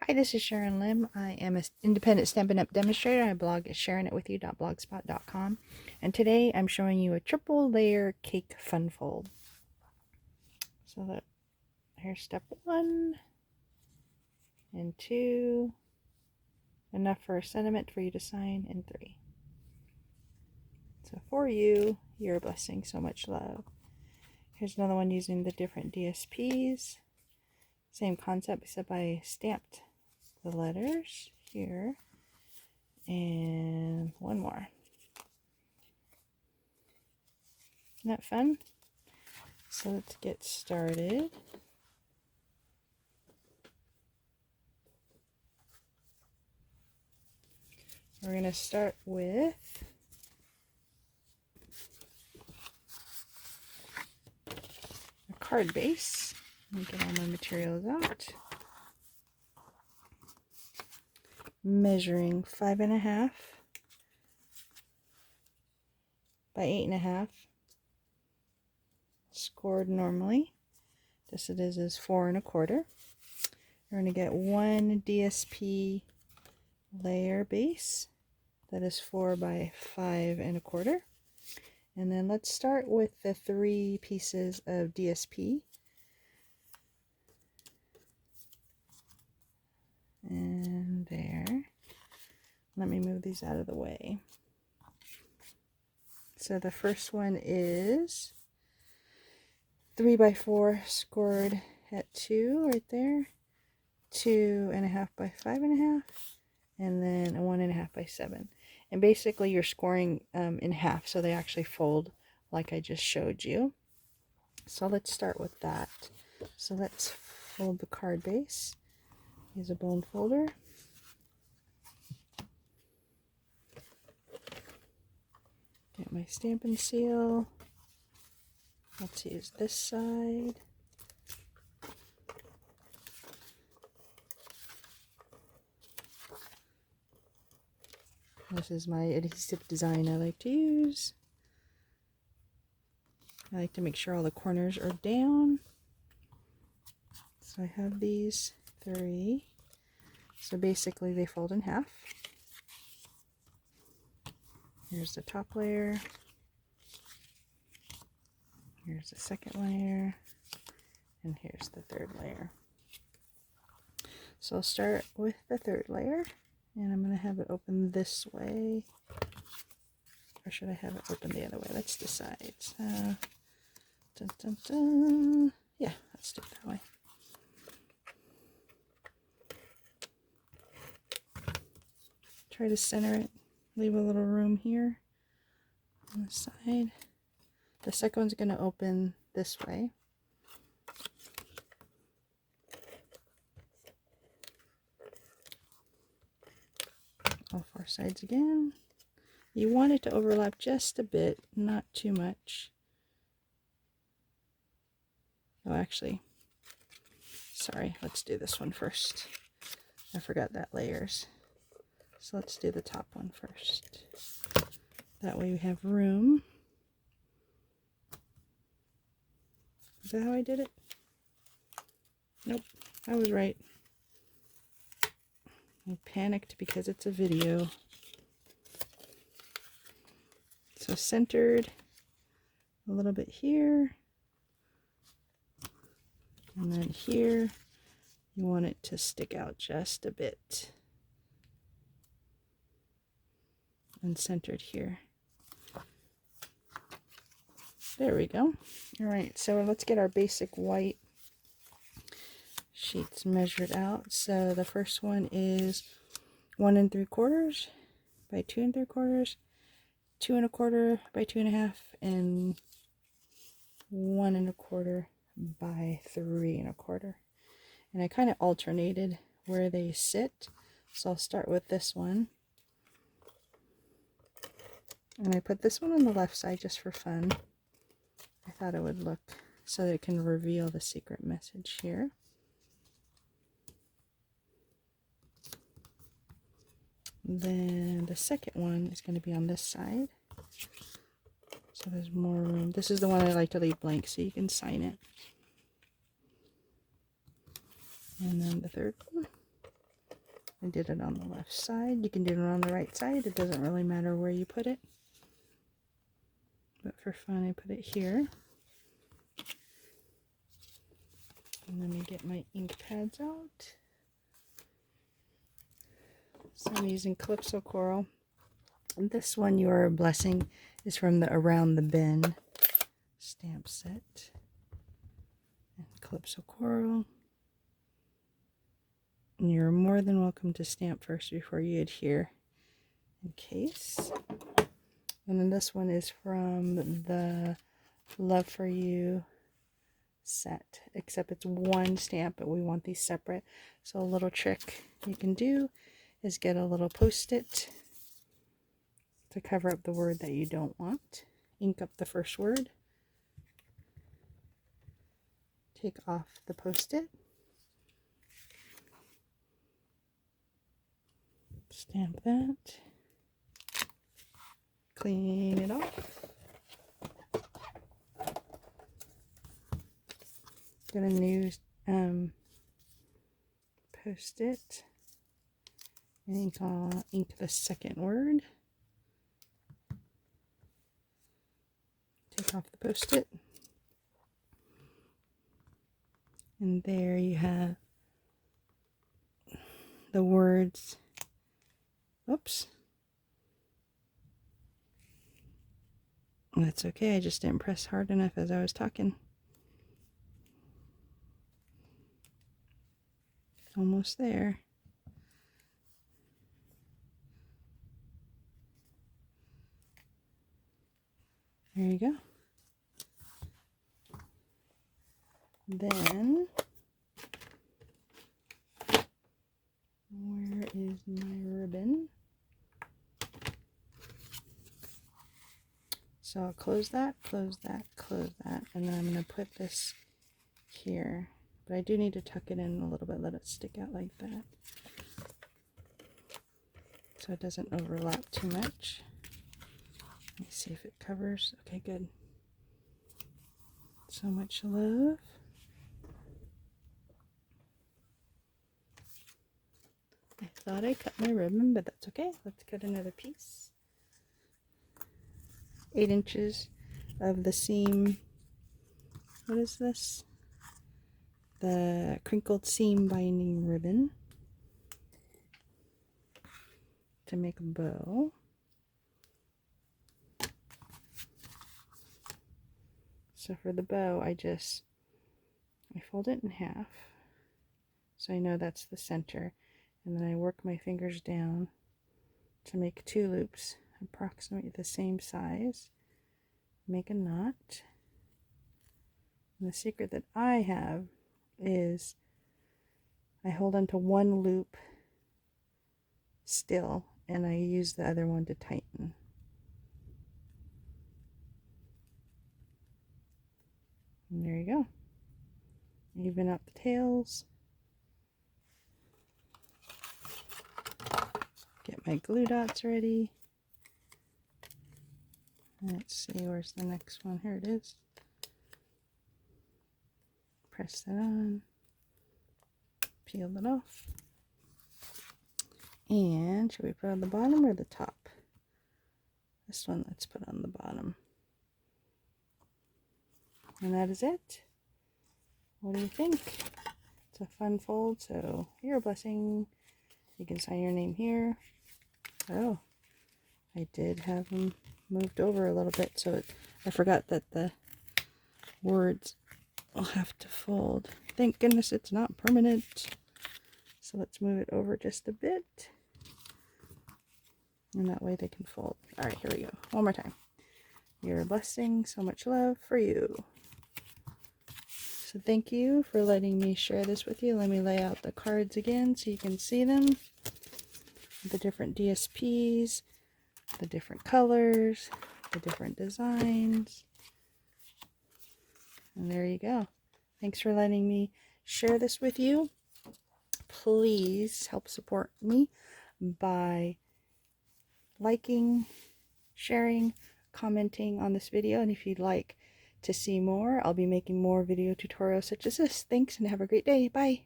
Hi, this is Sharon Lim. I am an independent Stampin' Up demonstrator. I blog at sharonitwithyou.blogspot.com. And today I'm showing you a triple layer cake fun fold. So that here's step 1 and 2. Enough for a sentiment for you to sign, and 3. So for you, you're a blessing, so much love. Here's another one using the different DSPs. Same concept, except I stamped the letters here. And one more. Isn't that fun? So let's get started. We're going to start with a card base. Let me get all my materials out. Measuring 5.5 by 8.5. Scored normally. This it is 4 1/4. We're going to get one DSP layer base that is 4 by 5 1/4. And then let's start with the 3 pieces of DSP. And there. Let me move these out of the way. So the first one is 3 by 4 scored at 2 right there. 2.5 by 5.5. And then a 1.5 by 7. And basically you're scoring in half, so they actually fold like I just showed you. So let's start with that. So let's fold the card base. Use a bone folder. Get my Stampin' Seal. Let's use this side. This is my adhesive design I like to use. I like to make sure all the corners are down. So I have these 3. So basically they fold in half. Here's the top layer. Here's the second layer. And here's the third layer. So I'll start with the third layer. And I'm going to have it open this way. Or should I have it open the other way? Let's decide. Dun, dun, dun. Yeah, let's do it that way. Try to center it. Leave a little room here on the side. The second one's going to open this way. All 4 sides again. You want it to overlap just a bit, not too much. Oh, actually, sorry, let's do this one first. I forgot that layers. So let's do the top one first. That way we have room. Is that how I did it? Nope, I was right. I panicked because it's a video. So centered a little bit here. And then here, you want it to stick out just a bit. And centered here. There we go. All right, so let's get our basic white sheets measured out. So the first one is 1 3/4 by 2 3/4, 2 1/4 by 2.5, and 1 1/4 by 3 1/4. And I kind of alternated where they sit. So I'll start with this one. And I put this one on the left side just for fun. I thought it would look so that it can reveal the secret message here. Then the second one is going to be on this side. So there's more room. This is the one I like to leave blank so you can sign it. And then the third one. I did it on the left side. You can do it on the right side. It doesn't really matter where you put it. But for fun, I put it here. And let me get my ink pads out. So I'm using Calypso Coral. And this one, Your Blessing, is from the Around the Bend stamp set. And Calypso Coral. And you're more than welcome to stamp first before you adhere, in case. And then this one is from the Love For You set, except it's one stamp, but we want these separate. So a little trick you can do is get a little post-it to cover up the word that you don't want. Ink up the first word. Take off the post-it. Stamp that. Clean it off. Get a new post-it. Ink the second word. Take off the post-it. And there you have the words. Oops. That's okay, I just didn't press hard enough as I was talking. Almost there. There you go. Then, where is my ribbon? So I'll close that, close that, close that, and then I'm going to put this here. But I do need to tuck it in a little bit, let it stick out like that, so it doesn't overlap too much. Let me see if it covers. Okay, good. So much love. I thought I cut my ribbon, but that's okay. Let's cut another piece. 8 inches of the seam. What is this? The crinkled seam binding ribbon to make a bow. So for the bow, I fold it in half, so I know that's the center, and then I work my fingers down to make 2 loops approximately the same size, make a knot. And the secret that I have is I hold onto one loop still, and I use the other one to tighten. And there you go. Even up the tails. Get my glue dots ready. Let's see, where's the next one? Here it is. Press that on. Peel it off. And should we put on the bottom or the top? This one, let's put on the bottom. And that is it. What do you think? It's a fun fold, so Your Blessing. You can sign your name here. Oh, I did have them moved over a little bit, so I forgot that the words will have to fold. Thank goodness it's not permanent. So let's move it over just a bit. And that way they can fold. Alright, here we go. One more time. Your Blessing, so much love for you. So thank you for letting me share this with you. Let me lay out the cards again so you can see them. The different DSPs, the different colors, the different designs. And there you go. Thanks for letting me share this with you. Please help support me by liking, sharing, commenting on this video. And if you'd like to see more, I'll be making more video tutorials such as this. Thanks and have a great day. Bye.